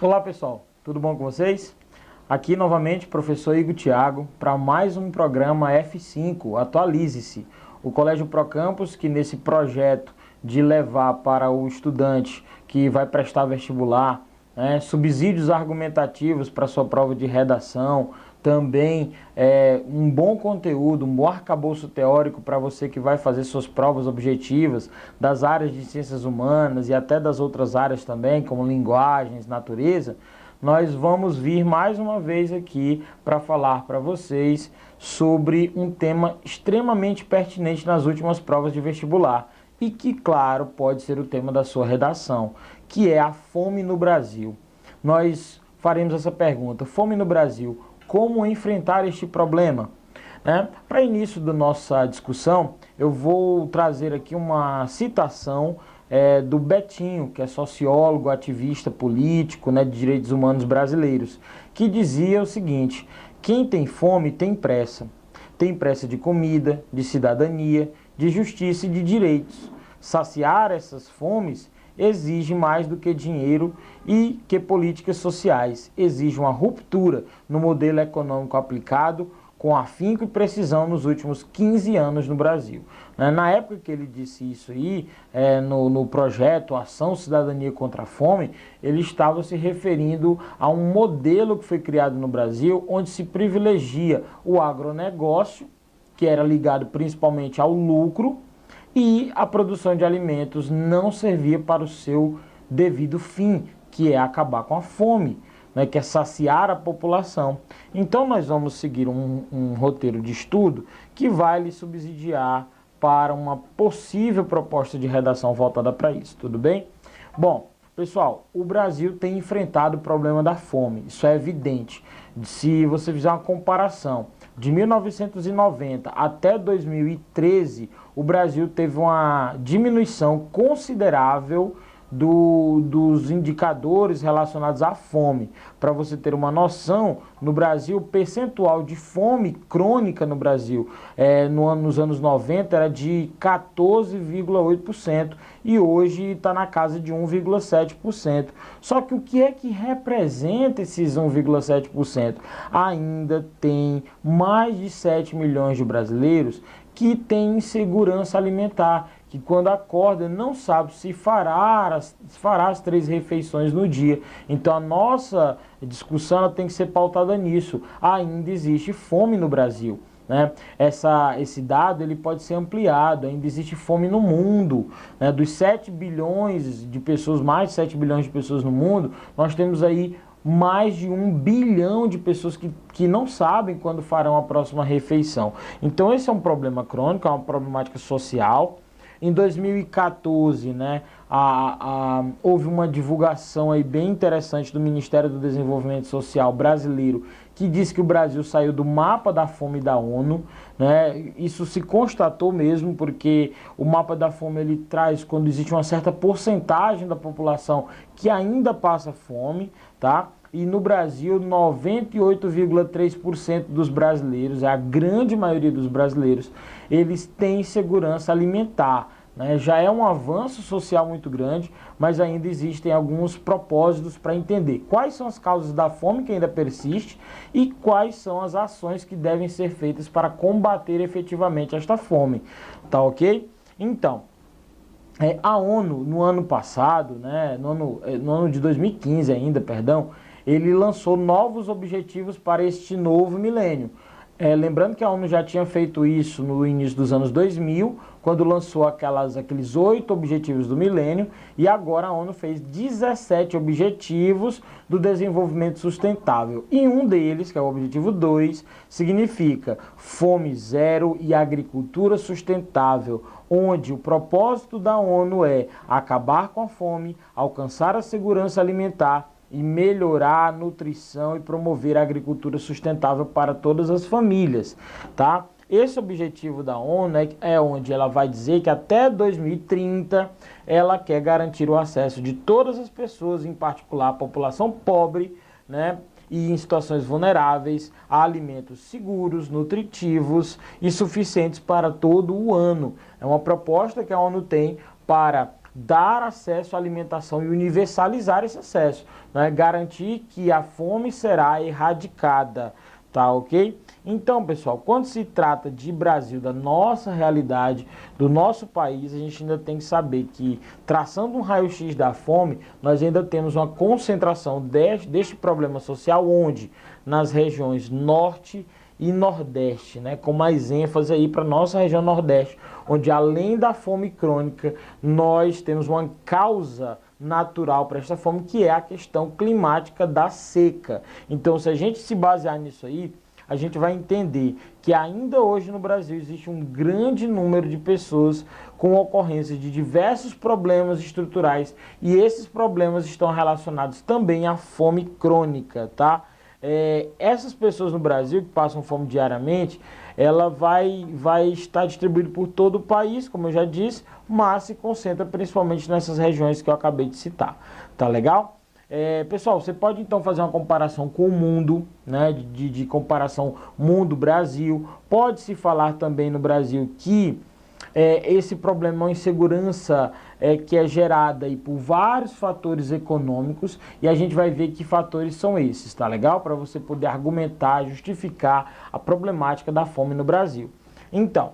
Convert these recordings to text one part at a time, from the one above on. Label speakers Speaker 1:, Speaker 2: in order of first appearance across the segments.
Speaker 1: Olá pessoal, tudo bom com vocês? Aqui novamente professor Igor Thiago para mais um programa F5, Atualize-se, o Colégio Procampus que nesse projeto de levar para o estudante que vai prestar vestibular, subsídios argumentativos para sua prova de redação, também um bom conteúdo, um bom arcabouço teórico para você que vai fazer suas provas objetivas das áreas de ciências humanas e até das outras áreas também, como linguagens, natureza. Nós vamos vir mais uma vez aqui para falar para vocês sobre um tema extremamente pertinente nas últimas provas de vestibular e que, claro, pode ser o tema da sua redação, que é a fome no Brasil. Nós faremos essa pergunta: fome no Brasil, como enfrentar este problema? Para início da nossa discussão, eu vou trazer aqui uma citação do Betinho, que é sociólogo, ativista político, de direitos humanos brasileiros, que dizia o seguinte: quem tem fome tem pressa. Tem pressa de comida, de cidadania, de justiça e de direitos. Saciar essas fomes exige mais do que dinheiro e que políticas sociais. Exige uma ruptura no modelo econômico aplicado com afinco e precisão nos últimos 15 anos no Brasil. Na época que ele disse isso aí, no projeto Ação Cidadania contra a Fome, ele estava se referindo a um modelo que foi criado no Brasil, onde se privilegia o agronegócio, que era ligado principalmente ao lucro, e a produção de alimentos não servia para o seu devido fim, que é acabar com a fome, que é saciar a população. Então nós vamos seguir um roteiro de estudo que vai lhe subsidiar para uma possível proposta de redação voltada para isso, tudo bem? Bom, pessoal, o Brasil tem enfrentado o problema da fome, isso é evidente. Se você fizer uma comparação de 1990 até 2013, o Brasil teve uma diminuição considerável dos indicadores relacionados à fome. Para você ter uma noção, no Brasil, o percentual de fome crônica no Brasil nos anos 90 era de 14,8% e hoje está na casa de 1,7%. Só que o que é que representa esses 1,7%? Ainda tem mais de 7 milhões de brasileiros que têm insegurança alimentar, que quando acorda não sabe se fará as 3 refeições no dia. Então a nossa discussão ela tem que ser pautada nisso. Ainda existe fome no Brasil. Esse dado ele pode ser ampliado, ainda existe fome no mundo. Dos 7 bilhões de pessoas, mais de 7 bilhões de pessoas no mundo, nós temos aí mais de 1 bilhão de pessoas que não sabem quando farão a próxima refeição. Então esse é um problema crônico, é uma problemática social. Em 2014, houve uma divulgação aí bem interessante do Ministério do Desenvolvimento Social brasileiro, que diz que o Brasil saiu do mapa da fome da ONU. Isso se constatou mesmo, porque o mapa da fome ele traz quando existe uma certa porcentagem da população que ainda passa fome, tá? E no Brasil, 98,3% dos brasileiros, a grande maioria dos brasileiros, eles têm segurança alimentar. Já é um avanço social muito grande, mas ainda existem alguns propósitos para entender quais são as causas da fome que ainda persiste e quais são as ações que devem ser feitas para combater efetivamente esta fome. Tá ok? Então, a ONU, no ano passado, no ano de 2015 ainda, perdão, ele lançou novos objetivos para este novo milênio. Lembrando que a ONU já tinha feito isso no início dos anos 2000, quando lançou aqueles 8 objetivos do milênio, e agora a ONU fez 17 objetivos do desenvolvimento sustentável. E um deles, que é o objetivo 2, significa fome zero e agricultura sustentável, onde o propósito da ONU é acabar com a fome, alcançar a segurança alimentar e melhorar a nutrição e promover a agricultura sustentável para todas as famílias, tá? Esse objetivo da ONU é onde ela vai dizer que até 2030 ela quer garantir o acesso de todas as pessoas, em particular a população pobre, e em situações vulneráveis, a alimentos seguros, nutritivos e suficientes para todo o ano. É uma proposta que a ONU tem para dar acesso à alimentação e universalizar esse acesso, né? Garantir que a fome será erradicada, tá ok? Então, pessoal, quando se trata de Brasil, da nossa realidade, do nosso país, a gente ainda tem que saber que, traçando um raio-x da fome, nós ainda temos uma concentração deste problema social, onde? Nas regiões norte e nordeste, né? Com mais ênfase aí para nossa região nordeste, onde além da fome crônica, nós temos uma causa natural para esta fome, que é a questão climática da seca. Então, se a gente se basear nisso aí, a gente vai entender que ainda hoje no Brasil existe um grande número de pessoas com ocorrência de diversos problemas estruturais, e esses problemas estão relacionados também à fome crônica, tá? Essas pessoas no Brasil que passam fome diariamente, ela vai estar distribuída por todo o país, como eu já disse, mas se concentra principalmente nessas regiões que eu acabei de citar. Tá legal? Pessoal, você pode então fazer uma comparação com o mundo, né, de comparação mundo-Brasil. Pode-se falar também no Brasil que esse problema é uma insegurança que é gerada aí por vários fatores econômicos, e a gente vai ver que fatores são esses, tá legal? Para você poder argumentar, justificar a problemática da fome no Brasil. Então,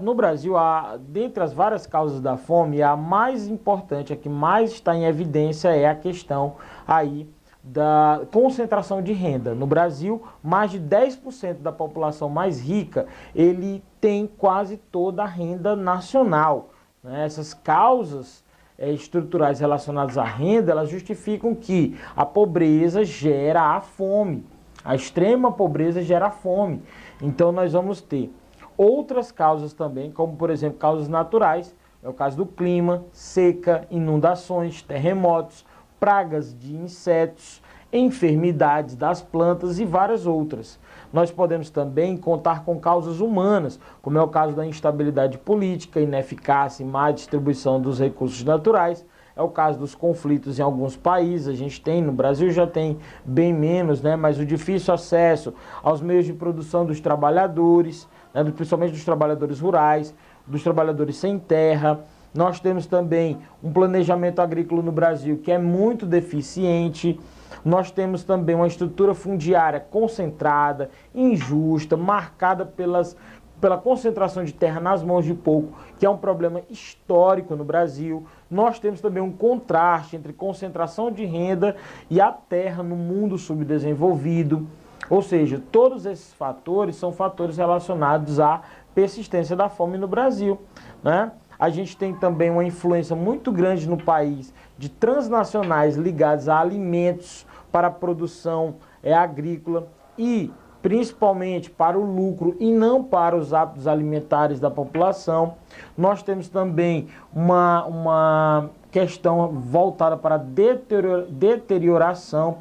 Speaker 1: no Brasil, dentre as várias causas da fome, a mais importante, a que mais está em evidência, é a questão aí da concentração de renda. No Brasil, mais de 10% da população mais rica, ele tem quase toda a renda nacional, né? Essas causas estruturais relacionadas à renda, elas justificam que a pobreza gera a fome, a extrema pobreza gera a fome. Então nós vamos ter outras causas também, como por exemplo causas naturais, é o caso do clima, seca, inundações, terremotos, pragas de insetos, enfermidades das plantas e várias outras. Nós podemos também contar com causas humanas, como é o caso da instabilidade política, ineficácia e má distribuição dos recursos naturais. É o caso dos conflitos em alguns países, a gente tem, no Brasil já tem bem menos, né? Mas o difícil acesso aos meios de produção dos trabalhadores, né? Principalmente dos trabalhadores rurais, dos trabalhadores sem terra. Nós temos também um planejamento agrícola no Brasil que é muito deficiente. Nós temos também uma estrutura fundiária concentrada, injusta, marcada pela concentração de terra nas mãos de pouco, que é um problema histórico no Brasil. Nós temos também um contraste entre concentração de renda e a terra no mundo subdesenvolvido. Ou seja, todos esses fatores são fatores relacionados à persistência da fome no Brasil, né? A gente tem também uma influência muito grande no país de transnacionais ligadas a alimentos para a produção agrícola e principalmente para o lucro e não para os hábitos alimentares da população. Nós temos também uma questão voltada para a deterioração,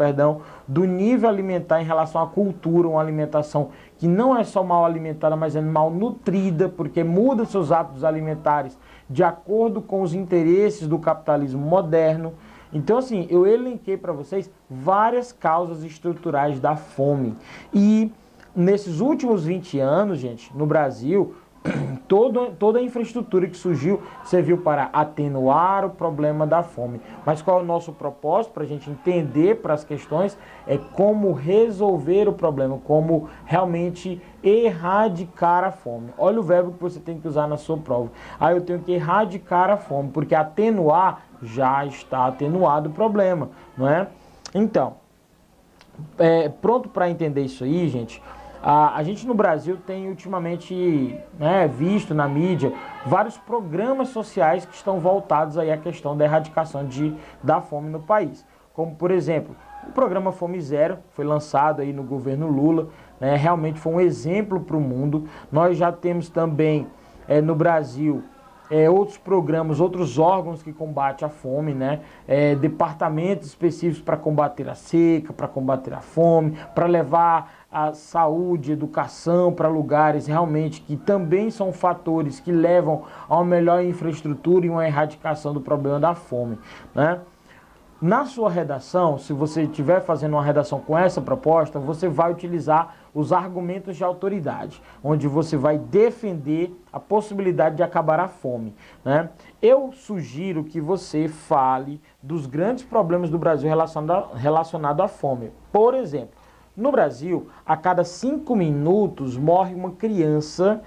Speaker 1: do nível alimentar em relação à cultura, uma alimentação que não é só mal alimentada, mas é mal nutrida, porque muda seus hábitos alimentares de acordo com os interesses do capitalismo moderno. Então, assim, eu elenquei para vocês várias causas estruturais da fome. E nesses últimos 20 anos, gente, no Brasil, toda a infraestrutura que surgiu serviu para atenuar o problema da fome. Mas qual é o nosso propósito? Para a gente entender para as questões, é como resolver o problema, como realmente erradicar a fome. Olha o verbo que você tem que usar na sua prova. Eu tenho que erradicar a fome, porque atenuar já está atenuado o problema, não é? Então, pronto para entender isso aí, gente? A gente no Brasil tem ultimamente, né, visto na mídia vários programas sociais que estão voltados aí à questão da erradicação da fome no país. Como, por exemplo, o programa Fome Zero foi lançado aí no governo Lula, né, realmente foi um exemplo para o mundo. Nós já temos também no Brasil outros programas, outros órgãos que combatem a fome, né? Departamentos específicos para combater a seca, para combater a fome, para levar a saúde, educação para lugares realmente que também são fatores que levam a uma melhor infraestrutura e uma erradicação do problema da fome, né? Na sua redação, se você estiver fazendo uma redação com essa proposta, você vai utilizar os argumentos de autoridade, onde você vai defender a possibilidade de acabar a fome, né? Eu sugiro que você fale dos grandes problemas do Brasil relacionado à fome. Por exemplo, no Brasil, a cada 5 minutos morre uma criança.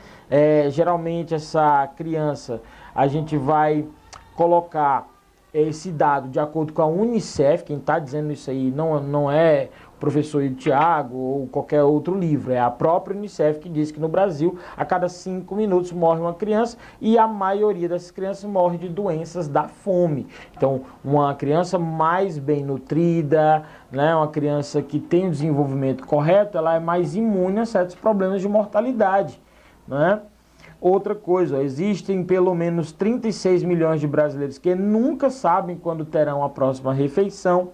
Speaker 1: Geralmente essa criança, a gente vai colocar esse dado de acordo com a Unicef. Quem está dizendo isso aí não é o professor Tiago ou qualquer outro livro, é a própria Unicef que diz que no Brasil, a cada 5 minutos morre uma criança e a maioria dessas crianças morre de doenças da fome. Então, uma criança mais bem nutrida, né, uma criança que tem o desenvolvimento correto, ela é mais imune a certos problemas de mortalidade, né? Outra coisa, existem pelo menos 36 milhões de brasileiros que nunca sabem quando terão a próxima refeição,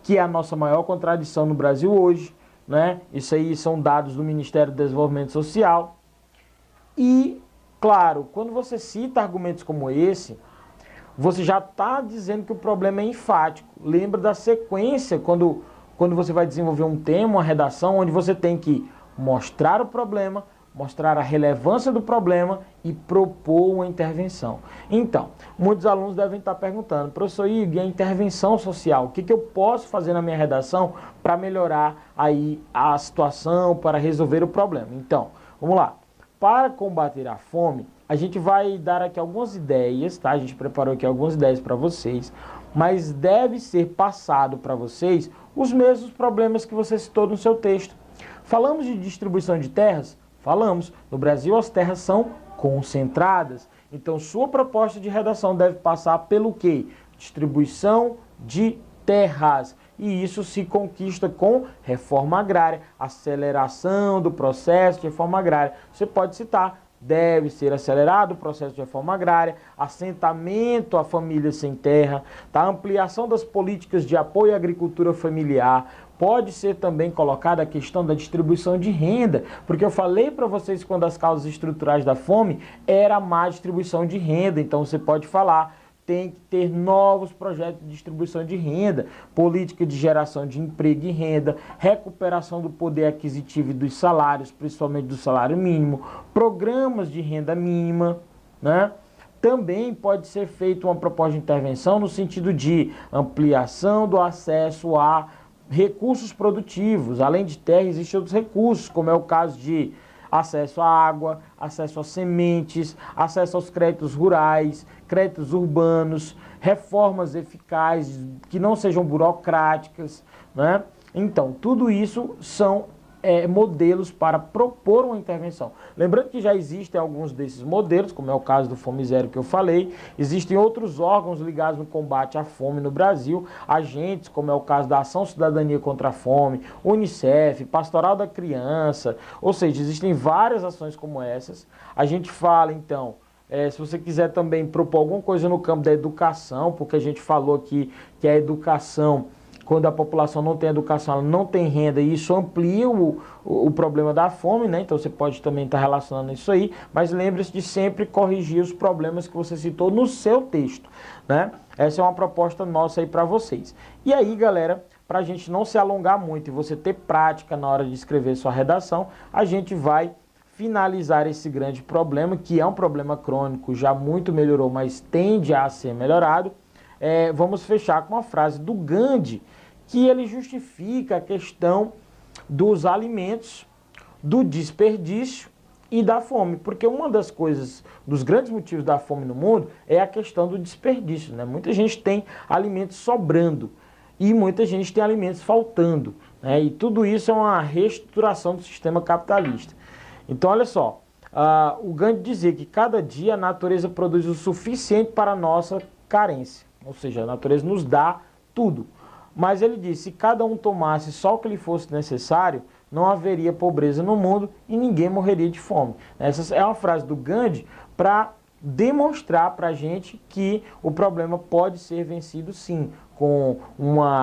Speaker 1: que é a nossa maior contradição no Brasil hoje, né? Isso aí são dados do Ministério do Desenvolvimento Social. E, claro, quando você cita argumentos como esse, você já está dizendo que o problema é enfático. Lembra da sequência, quando você vai desenvolver um tema, uma redação, onde você tem que mostrar o problema, mostrar a relevância do problema e propor uma intervenção. Então, muitos alunos devem estar perguntando: professor Igor, e a intervenção social? O que eu posso fazer na minha redação para melhorar aí a situação, para resolver o problema? Então, vamos lá. Para combater a fome, a gente vai dar aqui algumas ideias, tá? A gente preparou aqui algumas ideias para vocês, mas deve ser passado para vocês os mesmos problemas que você citou no seu texto. Falamos de distribuição de terras? Falamos. No Brasil, as terras são concentradas. Então, sua proposta de redação deve passar pelo quê? Distribuição de terras. E isso se conquista com reforma agrária, aceleração do processo de reforma agrária. Você pode citar: deve ser acelerado o processo de reforma agrária, assentamento a famílias sem terra, tá? Ampliação das políticas de apoio à agricultura familiar. Pode ser também colocada a questão da distribuição de renda, porque eu falei para vocês que uma das causas estruturais da fome era a má distribuição de renda. Então você pode falar: tem que ter novos projetos de distribuição de renda, política de geração de emprego e renda, recuperação do poder aquisitivo e dos salários, principalmente do salário mínimo, programas de renda mínima, né? Também pode ser feita uma proposta de intervenção no sentido de ampliação do acesso a recursos produtivos. Além de terra, existem outros recursos, como é o caso de acesso à água, acesso a sementes, acesso aos créditos rurais, créditos urbanos, reformas eficazes, que não sejam burocráticas, né? Então, tudo isso são modelos para propor uma intervenção. Lembrando que já existem alguns desses modelos, como é o caso do Fome Zero que eu falei. Existem outros órgãos ligados no combate à fome no Brasil, agentes, como é o caso da Ação Cidadania contra a Fome, Unicef, Pastoral da Criança, ou seja, existem várias ações como essas. A gente fala, então, se você quiser também propor alguma coisa no campo da educação, porque a gente falou aqui que a educação, quando a população não tem educação, ela não tem renda, e isso amplia o problema da fome, né? Então você pode também estar relacionando isso aí, mas lembre-se de sempre corrigir os problemas que você citou no seu texto, né? Essa é uma proposta nossa aí para vocês. E aí, galera, para a gente não se alongar muito e você ter prática na hora de escrever sua redação, a gente vai finalizar esse grande problema, que é um problema crônico, já muito melhorou, mas tende a ser melhorado. Vamos fechar com uma frase do Gandhi, que ele justifica a questão dos alimentos, do desperdício e da fome. Porque uma das coisas, dos grandes motivos da fome no mundo é a questão do desperdício, né? Muita gente tem alimentos sobrando e muita gente tem alimentos faltando, né? E tudo isso é uma reestruturação do sistema capitalista. Então, olha só, o Gandhi dizia que cada dia a natureza produz o suficiente para a nossa carência. Ou seja, a natureza nos dá tudo. Mas ele disse: se cada um tomasse só o que lhe fosse necessário, não haveria pobreza no mundo e ninguém morreria de fome. Essa é uma frase do Gandhi para demonstrar para a gente que o problema pode ser vencido sim,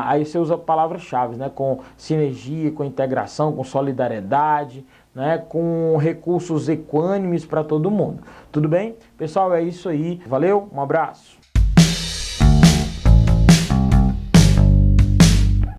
Speaker 1: aí você usa palavras-chave, né? Com sinergia, com integração, com solidariedade, né? Com recursos equânimes para todo mundo. Tudo bem? Pessoal, é isso aí. Valeu, um abraço.